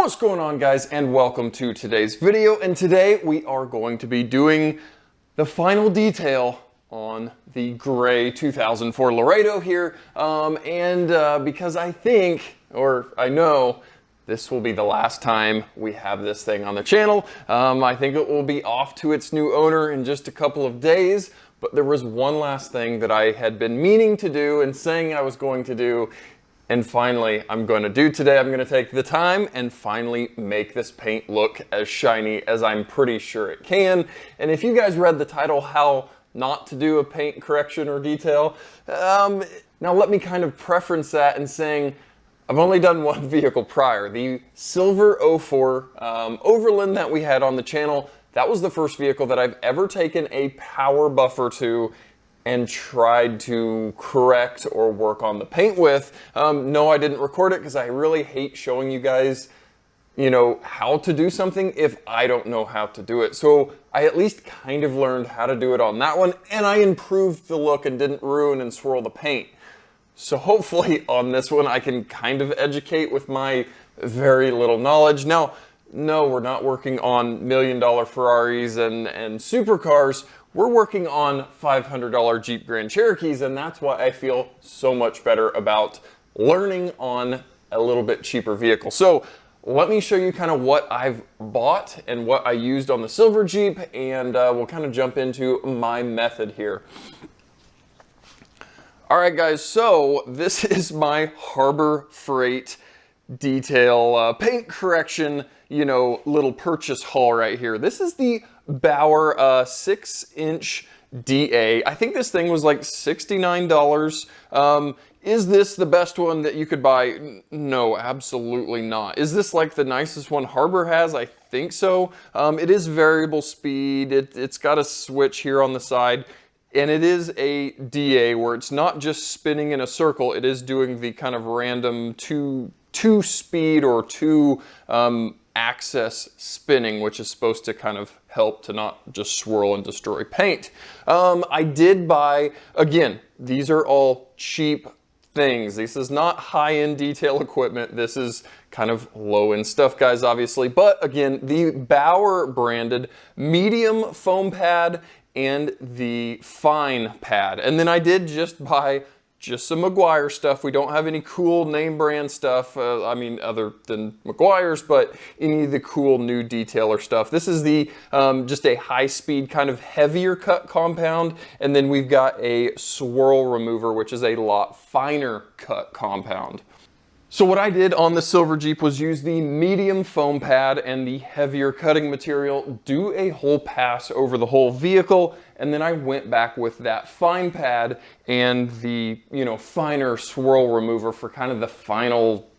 What's going on, guys, and welcome to today's video. And today we are going to be doing the final detail on the gray 2004 Laredo here. Because I think, or I know, this will be the last time we have this thing on the channel. I think it will be off to its new owner in just a couple of days. But there was one last thing that I had been meaning to do and saying I was going to do. And finally, I'm going to do today. I'm going to take the time and finally make this paint look as shiny as I'm pretty sure it can. And if you guys read the title, How Not to Do a Paint Correction or Detail, now let me kind of preference that in saying I've only done one vehicle prior. The Silver 04 Overland that we had on the channel, that was the first vehicle that I've ever taken a power buffer to and tried to correct or work on the paint with. No, I didn't record it because I really hate showing you guys, how to do something if I don't know how to do it. So I at least kind of learned how to do it on that one, and I improved the look and didn't ruin and swirl the paint. So hopefully on this one I can kind of educate with my very little knowledge. Now, no, we're not working on $1 million Ferraris and supercars. We're working on $500 Jeep Grand Cherokees, and that's why I feel so much better about learning on a little bit cheaper vehicle. So let me show you kind of what I've bought and what I used on the Silver Jeep, and we'll kind of jump into my method here. All right, guys, so this is my Harbor Freight detail paint correction, little purchase haul right here. This is the Bauer 6-inch DA. I think this thing was like $69. Is this the best one that you could buy? No, absolutely not. Is this like the nicest one Harbor has? I think so. It is variable speed. It's got a switch here on the side. And it is a DA where it's not just spinning in a circle. It is doing the kind of random two speed or two axis spinning, which is supposed to kind of help to not just swirl and destroy paint. I did buy, again, these are all cheap things. This is not high-end detail equipment. This is kind of low-end stuff, guys, obviously. But again, the Bauer branded medium foam pad and the fine pad. And then I did just buy just some Meguiar stuff. We don't have any cool name brand stuff, other than Meguiar's, but any of the cool new detailer stuff. This is the just a high speed kind of heavier cut compound. And then we've got a swirl remover, which is a lot finer cut compound. So what I did on the Silver Jeep was use the medium foam pad and the heavier cutting material, do a whole pass over the whole vehicle, and then I went back with that fine pad and the, finer swirl remover for kind of the final,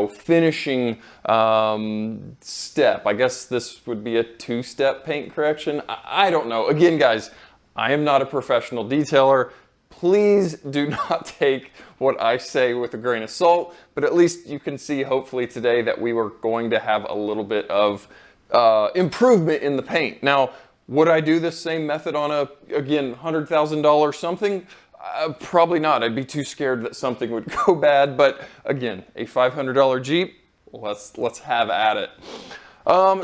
finishing step. I guess this would be a two-step paint correction. I don't know. Again, guys, I am not a professional detailer. Please do not take what I say with a grain of salt, but at least you can see hopefully today that we were going to have a little bit of improvement in the paint. Now, would I do this same method on a, again, $100,000 something? Probably not. I'd be too scared that something would go bad, but again, a $500 Jeep, let's have at it.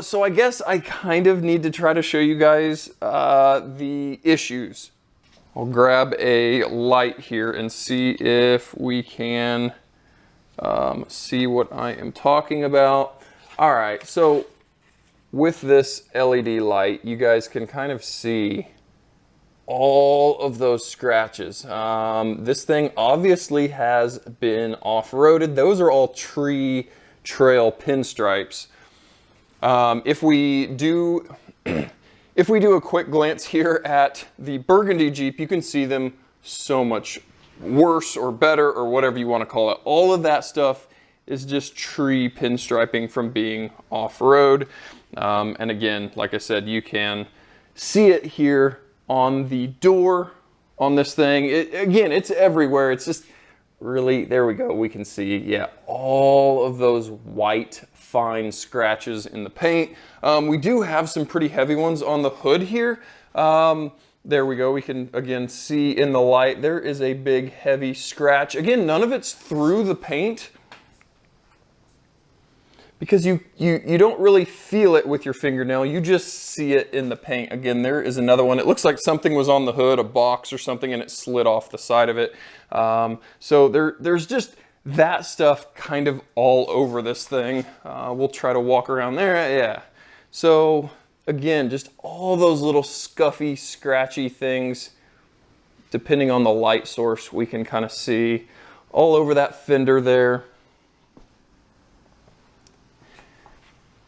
So I guess I kind of need to try to show you guys the issues. I'll grab a light here and see if we can see what I am talking about. All right, so with this LED light, you guys can kind of see all of those scratches. This thing obviously has been off-roaded. Those are all tree trail pinstripes. If we do a quick glance here at the Burgundy Jeep, you can see them so much worse or better or whatever you want to call it. All of that stuff is just tree pinstriping from being off-road. And again, like I said, you can see it here on the door on this thing. Again, it's everywhere. It's just really, there we go. We can see, yeah, all of those white fine scratches in the paint. We do have some pretty heavy ones on the hood here. There we go. We can again see in the light, there is a big heavy scratch. Again, none of it's through the paint, because you don't really feel it with your fingernail, you just see it in the paint. Again, there is another one. It looks like something was on the hood, a box or something, and it slid off the side of it. So there's just that stuff kind of all over this thing. We'll try to walk around there, yeah. So again, just all those little scuffy, scratchy things, depending on the light source, we can kind of see all over that fender there.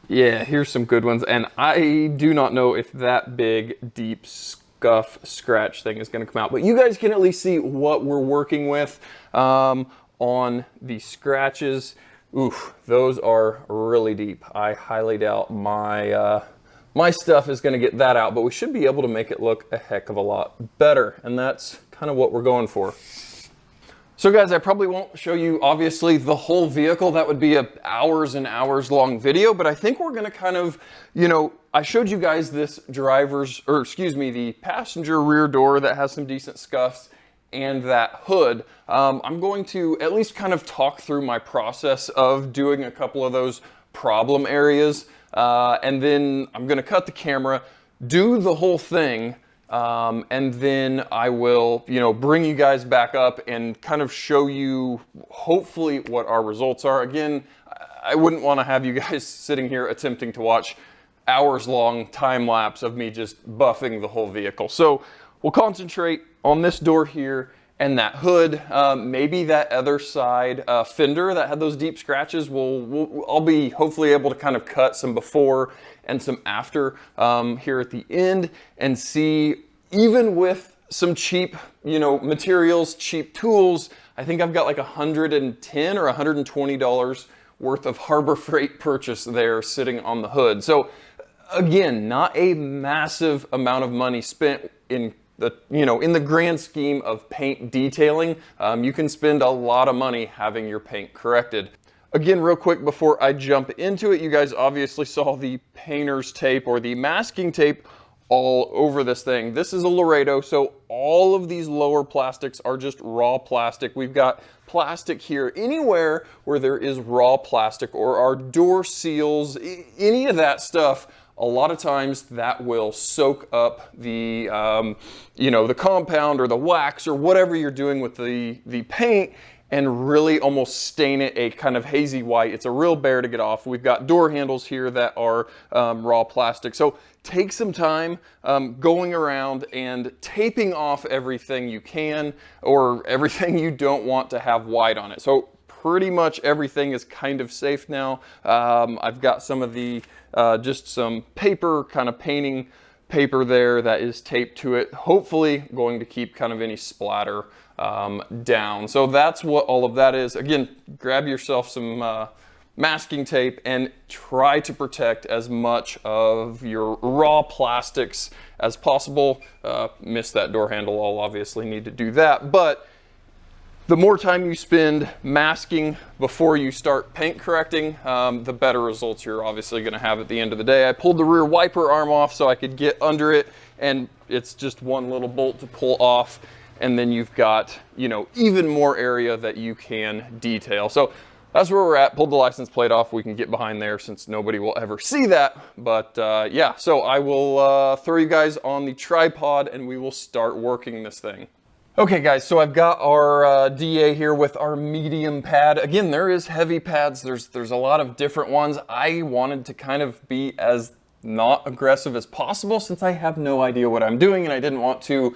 Yeah, here's some good ones. And I do not know if that big, deep scuff scratch thing is going to come out, but you guys can at least see what we're working with on the scratches. Oof, those are really deep. I highly doubt my stuff is going to get that out, but we should be able to make it look a heck of a lot better, and that's kind of what we're going for. So guys, I probably won't show you obviously the whole vehicle. That would be a hours and hours long video, but I think we're going to kind of, you know, I showed you guys this the passenger rear door that has some decent scuffs and that hood. I'm going to at least kind of talk through my process of doing a couple of those problem areas. And then I'm going to cut the camera, do the whole thing, and then I will, you know, bring you guys back up and kind of show you hopefully what our results are. Again, I wouldn't want to have you guys sitting here attempting to watch hours long time lapse of me just buffing the whole vehicle. So we'll concentrate on this door here and that hood, maybe that other side fender that had those deep scratches. I'll be hopefully able to kind of cut some before and some after here at the end, and see, even with some cheap, you know, materials, cheap tools, I think I've got like $110 or $120 worth of Harbor Freight purchase there sitting on the hood. So again, not a massive amount of money spent in the, you know, in the grand scheme of paint detailing. You can spend a lot of money having your paint corrected. Again, real quick before I jump into it, you guys obviously saw the painter's tape or the masking tape all over this thing. This is a Laredo, so all of these lower plastics are just raw plastic. We've got plastic here. Anywhere where there is raw plastic, or our door seals, any of that stuff, a lot of times that will soak up the, you know, the compound or the wax or whatever you're doing with the paint, and really almost stain it a kind of hazy white. It's a real bear to get off. We've got door handles here that are raw plastic. So take some time going around and taping off everything you can, or everything you don't want to have white on it. So pretty much everything is kind of safe now. I've got some of the, just some paper, kind of painting paper there that is taped to it, hopefully going to keep kind of any splatter down. So that's what all of that is. Again, grab yourself some masking tape and try to protect as much of your raw plastics as possible. Miss that door handle, I'll obviously need to do that, but the more time you spend masking before you start paint correcting, the better results you're obviously going to have at the end of the day. I pulled the rear wiper arm off so I could get under it, and it's just one little bolt to pull off, and then you've got, you know, even more area that you can detail. So that's where we're at. Pulled the license plate off. We can get behind there since nobody will ever see that. But yeah, so I will throw you guys on the tripod and we will start working this thing. Okay guys, so I've got our DA here with our medium pad. Again, there is heavy pads. There's a lot of different ones. I wanted to kind of be as not aggressive as possible since I have no idea what I'm doing, and I didn't want to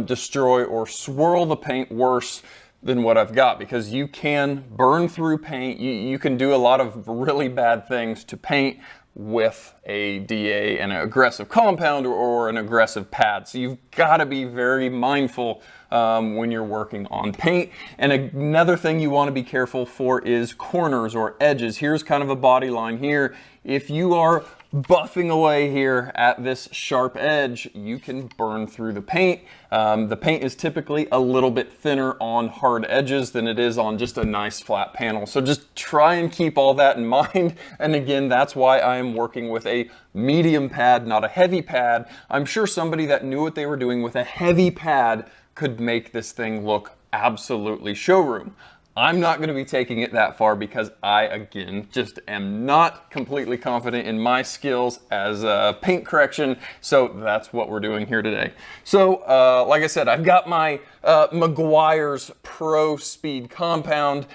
destroy or swirl the paint worse than what I've got, because you can burn through paint. You can do a lot of really bad things to paint with a DA and an aggressive compound or an aggressive pad. So you've got to be very mindful when you're working on paint. And another thing you want to be careful for is corners or edges. Here's kind of a body line here. If you are buffing away here at this sharp edge, you can burn through the paint. The paint is typically a little bit thinner on hard edges than it is on just a nice flat panel. So just try and keep all that in mind. And again, that's why I am working with a medium pad, not a heavy pad. I'm sure somebody that knew what they were doing with a heavy pad could make this thing look absolutely showroom. I'm not going to be taking it that far because I, again, just am not completely confident in my skills as paint correction. So that's what we're doing here today. So like I said, I've got my Meguiar's Pro Speed compound,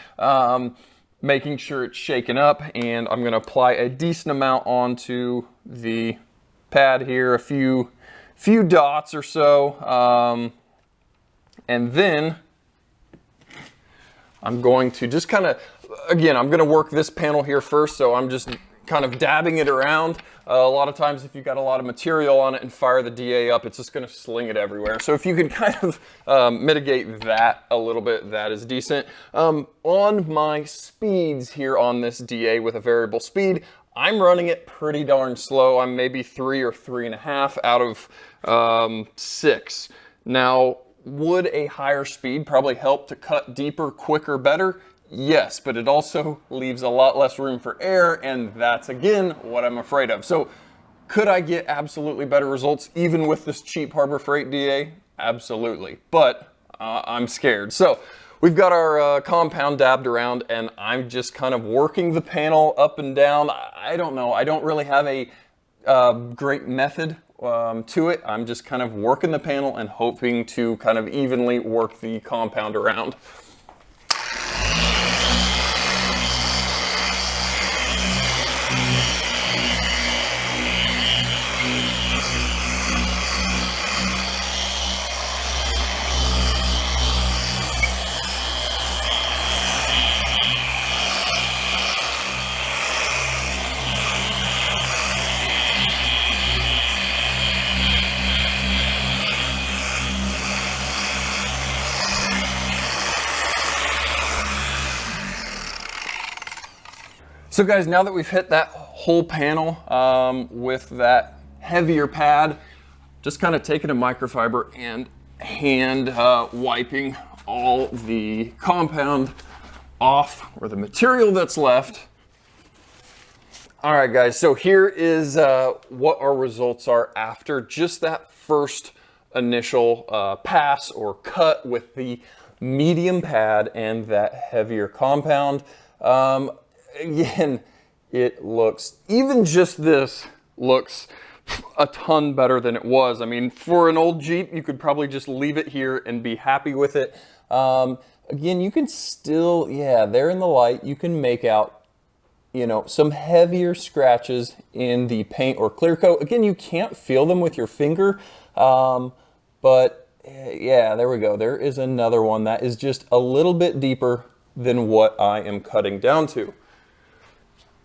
making sure it's shaken up, and I'm going to apply a decent amount onto the pad here, a few dots or so, and then I'm going to just kind of, again, I'm going to work this panel here first, so I'm just kind of dabbing it around. A lot of times if you've got a lot of material on it and fire the DA up, it's just going to sling it everywhere. So if you can kind of mitigate that a little bit, that is decent. On my speeds here on this DA with a variable speed, I'm running it pretty darn slow. I'm maybe 3 or 3.5 out of 6. Now, would a higher speed probably help to cut deeper, quicker, better? Yes, but it also leaves a lot less room for error, and that's, again, what I'm afraid of. So could I get absolutely better results even with this cheap Harbor Freight DA? Absolutely, but I'm scared. So we've got our compound dabbed around, and I'm just kind of working the panel up and down. I don't know. I don't really have a great method to it. I'm just kind of working the panel and hoping to kind of evenly work the compound around. So guys, now that we've hit that whole panel with that heavier pad, just kind of taking a microfiber and hand wiping all the compound off, or the material that's left. All right guys, so here is what our results are after just that first initial pass or cut with the medium pad and that heavier compound. Again, it looks, even just this looks a ton better than it was. I mean, for an old Jeep, you could probably just leave it here and be happy with it. Again, you can still, yeah, there in the light, you can make out, you know, some heavier scratches in the paint or clear coat. Again, you can't feel them with your finger, but yeah, there we go. There is another one that is just a little bit deeper than what I am cutting down to.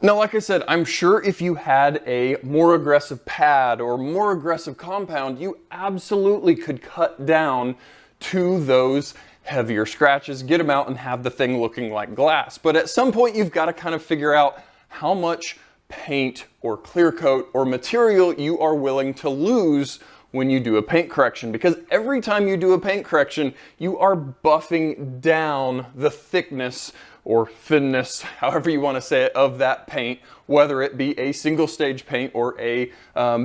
Now, like I said, I'm sure if you had a more aggressive pad or more aggressive compound, you absolutely could cut down to those heavier scratches, get them out and have the thing looking like glass. But at some point, you've got to kind of figure out how much paint or clear coat or material you are willing to lose when you do a paint correction, because every time you do a paint correction, you are buffing down the thickness or thinness, however you want to say it, of that paint, whether it be a single stage paint or a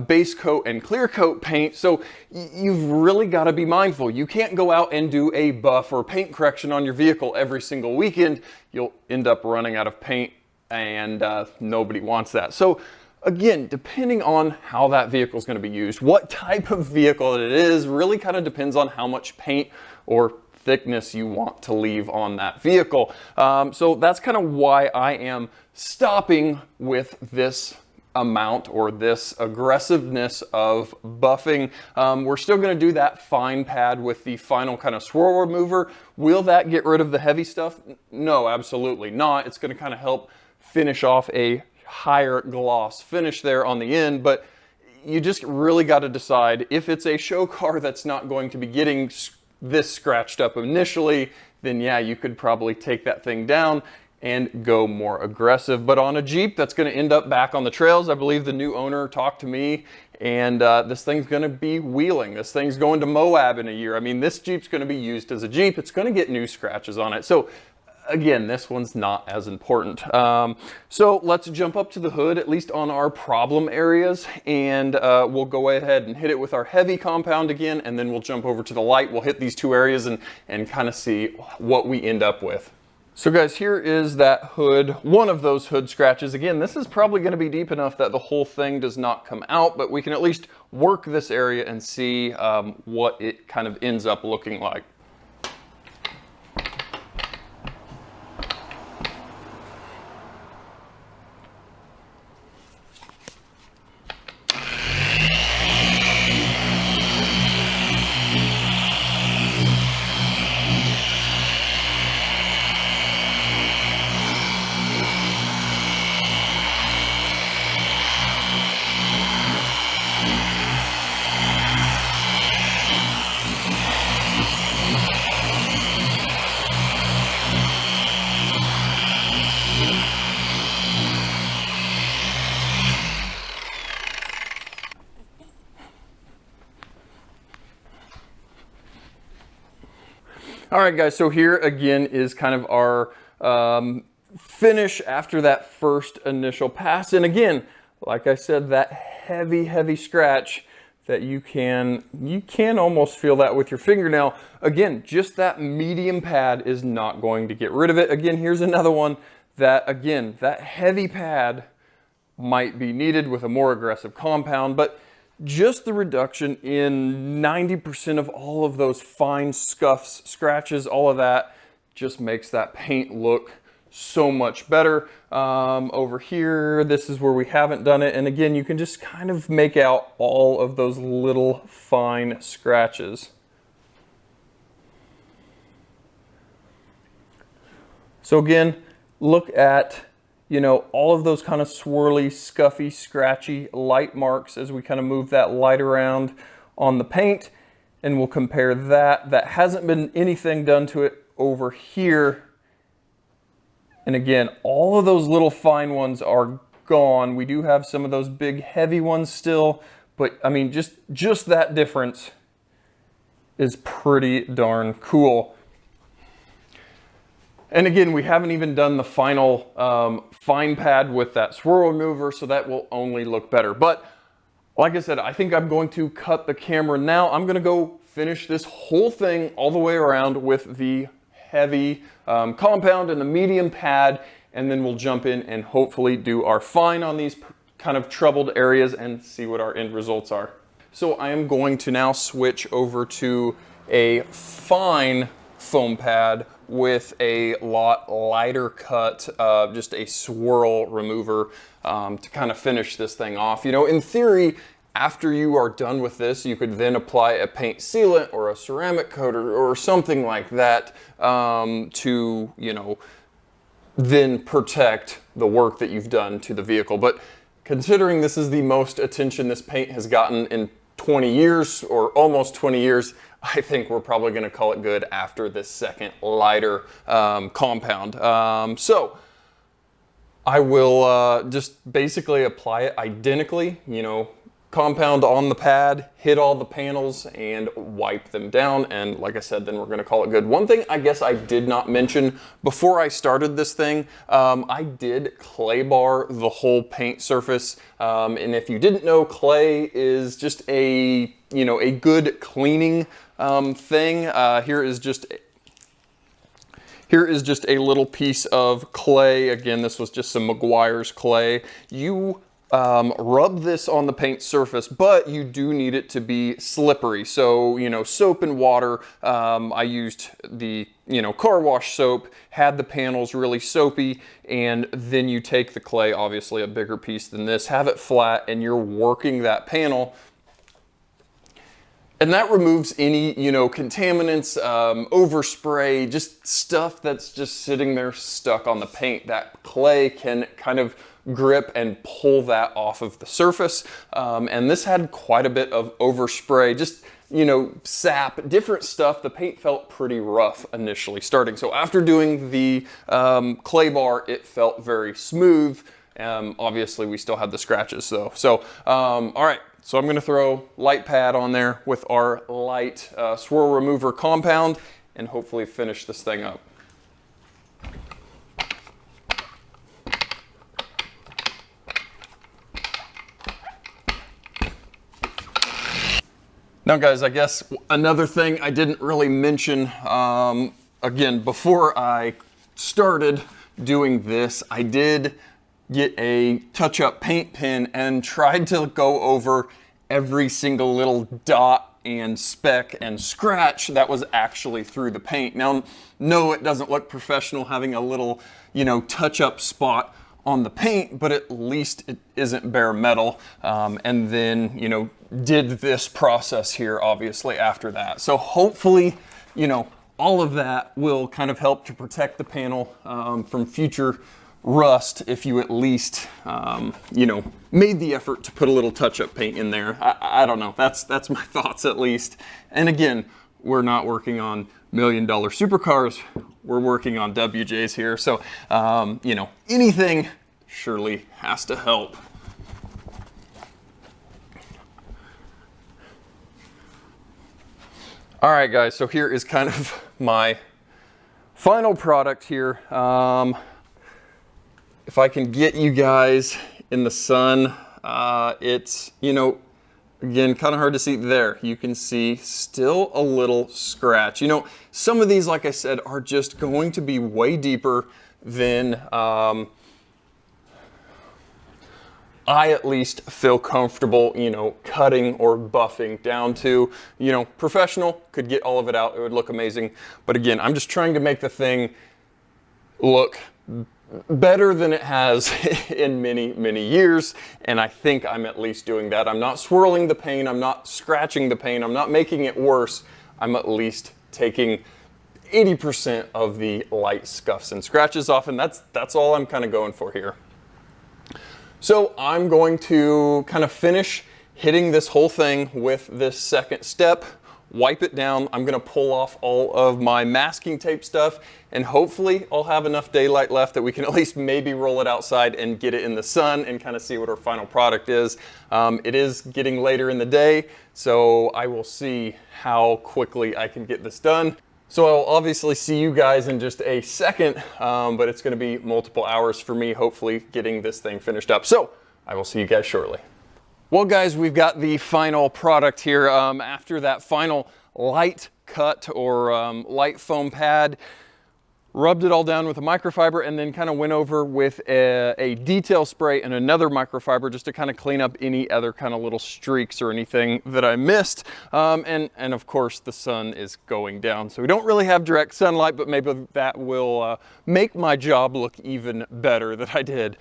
base coat and clear coat paint. So you've really got to be mindful. You can't go out and do a buff or paint correction on your vehicle every single weekend. You'll end up running out of paint, and nobody wants that. So again, depending on how that vehicle is going to be used, what type of vehicle it is, really kind of depends on how much paint or thickness you want to leave on that vehicle. So that's kind of why I am stopping with this amount or this aggressiveness of buffing. We're still going to do that fine pad with the final kind of swirl remover. Will that get rid of the heavy stuff? No, absolutely not. It's going to kind of help finish off a higher gloss finish there on the end, but you just really got to decide if it's a show car that's not going to be getting this scratched up initially, then yeah, you could probably take that thing down and go more aggressive. But on a Jeep that's going to end up back on the trails, I believe the new owner talked to me, and this thing's going to be wheeling. This thing's going to Moab in a year. I mean, this Jeep's going to be used as a Jeep. It's going to get new scratches on it. So again, this one's not as important. So let's jump up to the hood, at least on our problem areas, and we'll go ahead and hit it with our heavy compound again, and then we'll jump over to the light. We'll hit these two areas and kind of see what we end up with. So guys, here is that hood, one of those hood scratches. Again, this is probably going to be deep enough that the whole thing does not come out, but we can at least work this area and see what it kind of ends up looking like. All right, guys, so here again is kind of our finish after that first initial pass. And again, like I said, that heavy scratch that you can almost feel that with your fingernail. Again, just that medium pad is not going to get rid of it. Again, here's another one that, again, that heavy pad might be needed with a more aggressive compound, but just the reduction in 90% of all of those fine scuffs, scratches, all of that just makes that paint look so much better. Over here, this is where we haven't done it. And again, you can just kind of make out all of those little fine scratches. So again, look at, you know, all of those kind of swirly, scuffy, scratchy light marks as we kind of move that light around on the paint. And we'll compare that. That hasn't been anything done to it over here. And again, all of those little fine ones are gone. We do have some of those big heavy ones still, but I mean, just that difference is pretty darn cool. And again, we haven't even done the final fine pad with that swirl remover, so that will only look better. But like I said, I think I'm going to cut the camera now. I'm gonna go finish this whole thing all the way around with the heavy compound and the medium pad, and then we'll jump in and hopefully do our fine on these kind of troubled areas and see what our end results are. So I am going to now switch over to a fine foam pad with a lot lighter cut, just a swirl remover to kind of finish this thing off. You know, in theory, after you are done with this, you could then apply a paint sealant or a ceramic coater or something like that to, you know, then protect the work that you've done to the vehicle. But considering this is the most attention this paint has gotten in 20 years or almost 20 years, I think we're probably going to call it good after this second lighter compound. So I will just basically apply it identically, you know, compound on the pad, hit all the panels and wipe them down. And like I said, then we're going to call it good. One thing I guess I did not mention before I started this thing, I did clay bar the whole paint surface. And if you didn't know, clay is just a, you know, a good cleaning thing. Here is just a little piece of clay. Again, this was just some Meguiar's clay. You rub this on the paint surface, but you do need it to be slippery. So, you know, soap and water. I used the, you know, car wash soap, had the panels really soapy, and then you take the clay, obviously a bigger piece than this, have it flat, and you're working that panel. And that removes any, you know, contaminants, overspray, just stuff that's just sitting there stuck on the paint. That clay can kind of grip and pull that off of the surface. And this had quite a bit of overspray, just, you know, sap, different stuff. The paint felt pretty rough initially starting. So after doing the clay bar, it felt very smooth. Obviously we still had the scratches though. So, all right. So I'm going to throw light pad on there with our light swirl remover compound and hopefully finish this thing up. Now guys, I guess another thing I didn't really mention, again, before I started doing this, I did get a touch-up paint pen and tried to go over every single little dot and speck and scratch that was actually through the paint. Now, no, it doesn't look professional having a little, touch-up spot on the paint, but at least it isn't bare metal. And then, did this process here, obviously, after that. So hopefully, all of that will kind of help to protect the panel from future rust if you at least, made the effort to put a little touch-up paint in there. I don't know. That's my thoughts at least. And again, we're not working on $1 million supercars. We're working on WJs here. So, anything surely has to help. All right, guys, so here is kind of my final product here. If I can get you guys in the sun, it's, again, kind of hard to see there. You can see still a little scratch. Some of these, like I said, are just going to be way deeper than I at least feel comfortable, cutting or buffing down to. Professional could get all of it out. It would look amazing. But again, I'm just trying to make the thing look better than it has in many, many years. And I think I'm at least doing that. I'm not swirling the paint. I'm not scratching the paint. I'm not making it worse. I'm at least taking 80% of the light scuffs and scratches off. And that's all I'm kind of going for here. So I'm going to kind of finish hitting this whole thing with this second step, wipe it down. I'm gonna pull off all of my masking tape stuff, and hopefully I'll have enough daylight left that we can at least maybe roll it outside and get it in the sun and kind of see what our final product is. It is getting later in the day, so I will see how quickly I can get this done. So I'll obviously see you guys in just a second, but it's gonna be multiple hours for me, hopefully getting this thing finished up. So I will see you guys shortly. Well, guys, we've got the final product here. After that final light cut or light foam pad, rubbed it all down with a microfiber and then kind of went over with a detail spray and another microfiber just to kind of clean up any other kind of little streaks or anything that I missed. And of course the sun is going down, so we don't really have direct sunlight, but maybe that will make my job look even better that I did.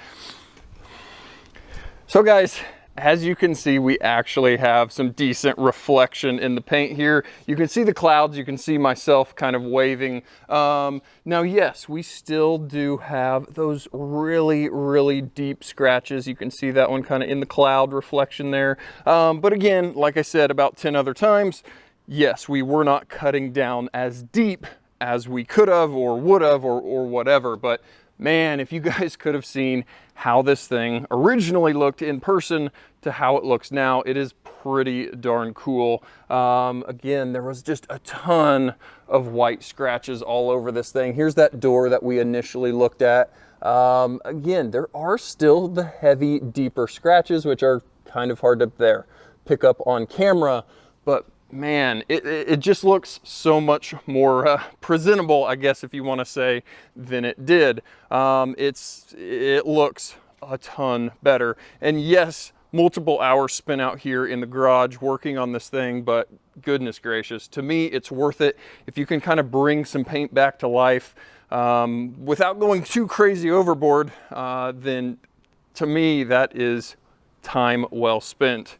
So guys, as you can see, we actually have some decent reflection in the paint here. You can see the clouds, you can see myself kind of waving. Now, yes, we still do have those really, really deep scratches. You can see that one kind of in the cloud reflection there. But again, like I said about 10 other times, yes, we were not cutting down as deep as we could have or would have or whatever. But man, if you guys could have seen how this thing originally looked in person to how it looks now, it is pretty darn cool. Again, there was just a ton of white scratches all over this thing. Here's that door that we initially looked at. Again, there are still the heavy, deeper scratches, which are kind of hard to pick up on camera, but man, it just looks so much more presentable, I guess, if you want to say, than it did. It looks a ton better. And yes, multiple hours spent out here in the garage working on this thing, but goodness gracious, to me, it's worth it. If you can kind of bring some paint back to life without going too crazy overboard, then to me, that is time well spent.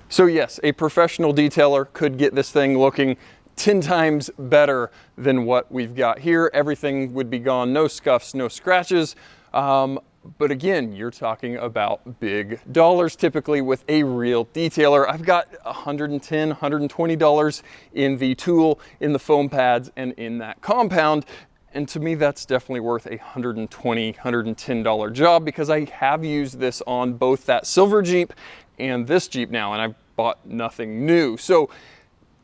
So yes, a professional detailer could get this thing looking 10 times better than what we've got here. Everything would be gone, no scuffs, no scratches. But again, you're talking about big dollars typically with a real detailer. I've got $110, $120 in the tool, in the foam pads, and in that compound. And to me, that's definitely worth a $120, $110 job because I have used this on both that silver Jeep and this Jeep now, and I bought nothing new. So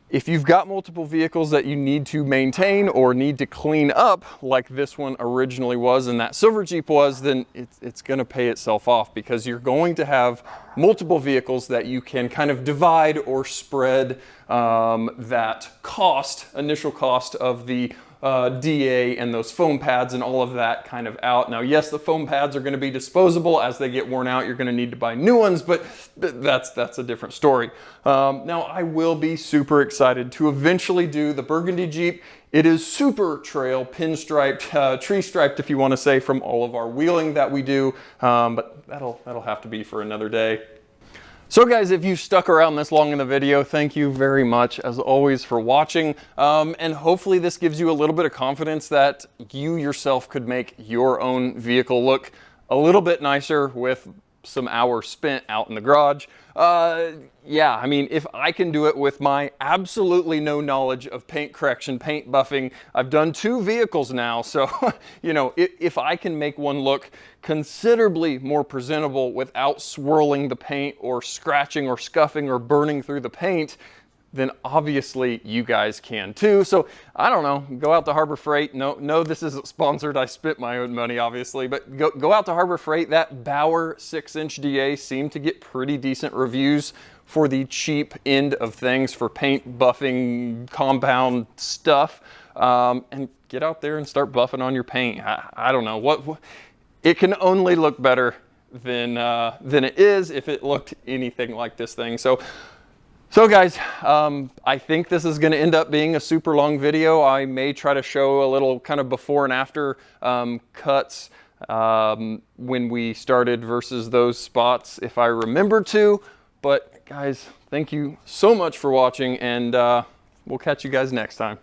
if you've got multiple vehicles that you need to maintain or need to clean up like this one originally was and that silver Jeep was, then it's gonna pay itself off because you're going to have multiple vehicles that you can kind of divide or spread that initial cost of the DA and those foam pads and all of that kind of out. Now, yes, the foam pads are going to be disposable. As they get worn out, you're going to need to buy new ones, but that's a different story. Now, I will be super excited to eventually do the Burgundy Jeep. It is super trail, pinstriped, tree striped, if you want to say, from all of our wheeling that we do, but that'll have to be for another day. So guys, if you stuck around this long in the video, thank you very much, as always, for watching. And hopefully this gives you a little bit of confidence that you yourself could make your own vehicle look a little bit nicer with some hours spent out in the garage. Yeah, I mean, if I can do it with my absolutely no knowledge of paint correction, paint buffing, I've done 2 vehicles now, so, you know, if I can make one look considerably more presentable without swirling the paint or scratching or scuffing or burning through the paint, then obviously you guys can too. So I don't know, go out to Harbor Freight. No, this isn't sponsored. I spent my own money, obviously, but go out to Harbor Freight. That Bauer 6-inch DA seemed to get pretty decent reviews for the cheap end of things for paint buffing compound stuff. And get out there and start buffing on your paint. I don't know what it can only look better than it is if it looked anything like this thing. So guys, I think this is going to end up being a super long video. I may try to show a little kind of before and after cuts when we started versus those spots if I remember to. But guys, thank you so much for watching, and we'll catch you guys next time.